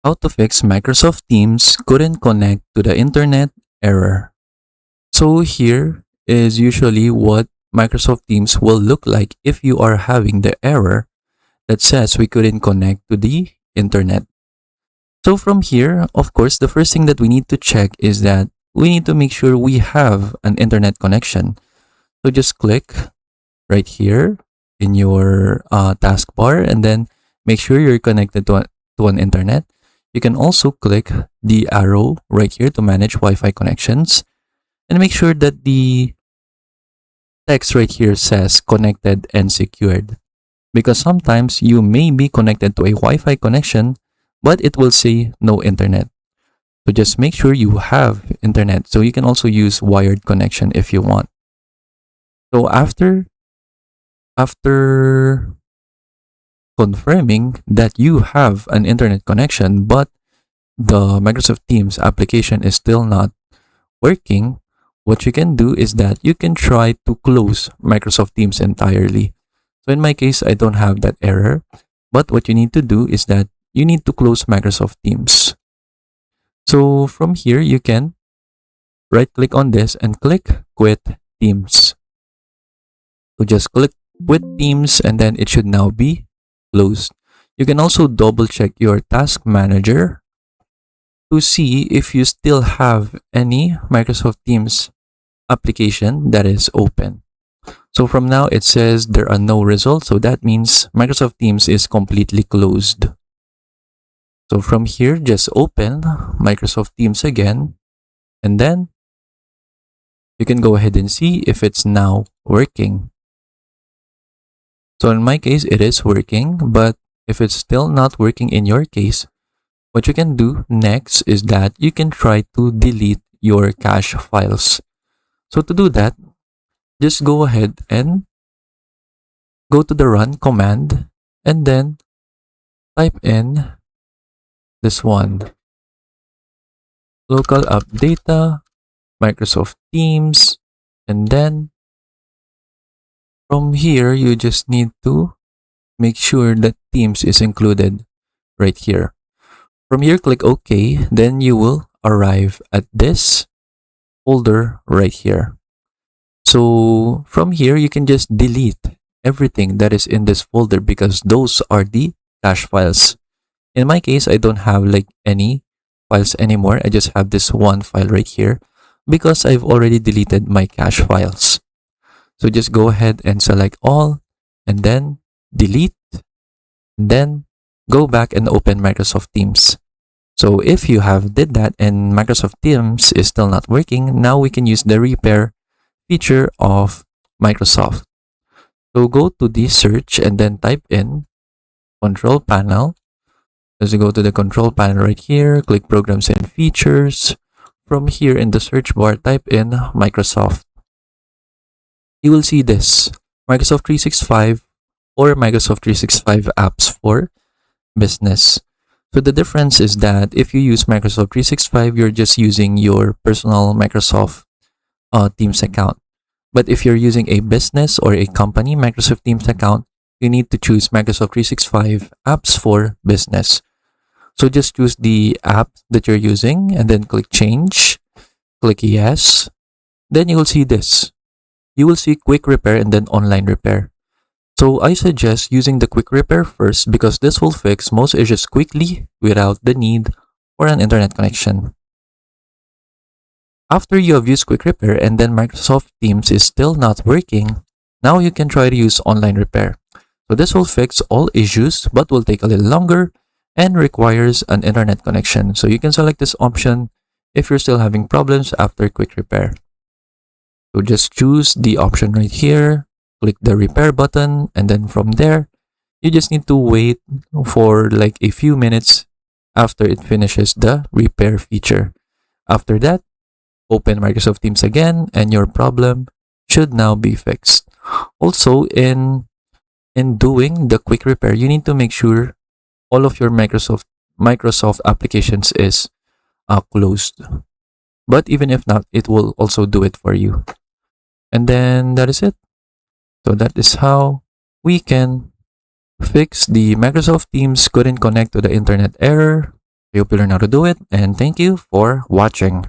How to fix Microsoft Teams couldn't connect to the internet error. So here is usually what Microsoft Teams will look like if you are having the error that says we couldn't connect to the internet. So from here, of course, the first thing that we need to check is that we need to make sure we have an internet connection. So just click right here in your taskbar and then make sure you're connected to an internet. You can also click the arrow right here to manage Wi-Fi connections and make sure that the text right here says connected and secured, because sometimes you may be connected to a Wi-Fi connection but it will say no internet. So just make sure you have internet. So you can also use wired connection if you want. So after confirming that you have an internet connection but the Microsoft Teams application is still not working, what you can do is that you can try to close Microsoft Teams entirely. So in my case, I don't have that error, but what you need to do is that you need to close Microsoft Teams. So from here, you can right click on this and click quit Teams. So just click quit Teams and then it should now be closed. You can also double check your task manager to see if you still have any Microsoft Teams application that is open. So from now it says there are no results, so that means Microsoft Teams is completely closed. So from here, just open Microsoft Teams again, and then you can go ahead and see if it's now working. So in my case, it is working, but if it's still not working in your case, what you can do next is that you can try to delete your cache files. So to do that, just go ahead and go to the run command and then type in this one, local app data, Microsoft Teams, and then from here, you just need to make sure that Teams is included right here. From here, click OK, then you will arrive at this folder right here. So from here, you can just delete everything that is in this folder because those are the cache files. In my case, I don't have like any files anymore. I just have this one file right here because I've already deleted my cache files. So just go ahead and select all and then delete, and then go back and open Microsoft Teams. So if you have did that and Microsoft Teams is still not working, now we can use the repair feature of Microsoft. So go to the search and then type in control panel. Let's go to the control panel right here, click programs and features. From here in the search bar, type in Microsoft. You will see this, Microsoft 365 or Microsoft 365 apps for business. So the difference is that if you use Microsoft 365, you're just using your personal Microsoft Teams account. But if you're using a business or a company Microsoft Teams account, you need to choose Microsoft 365 apps for business. So just choose the app that you're using and then click change, click yes. Then you will see this. You will see quick repair and then online repair. So I suggest using the quick repair first because this will fix most issues quickly without the need for an internet connection. After you have used quick repair and then Microsoft Teams is still not working, now you can try to use online repair. So this will fix all issues but will take a little longer and requires an internet connection. So you can select this option if you're still having problems after quick repair. So just choose the option right here, click the repair button, and then from there, you just need to wait for like a few minutes after it finishes the repair feature. After that, open Microsoft Teams again and your problem should now be fixed. Also, in doing the quick repair, you need to make sure all of your Microsoft applications is closed. But even if not, it will also do it for you. And then that is it. So that is how we can fix the Microsoft Teams couldn't connect to the internet error. I hope you learn how to do it, and thank you for watching.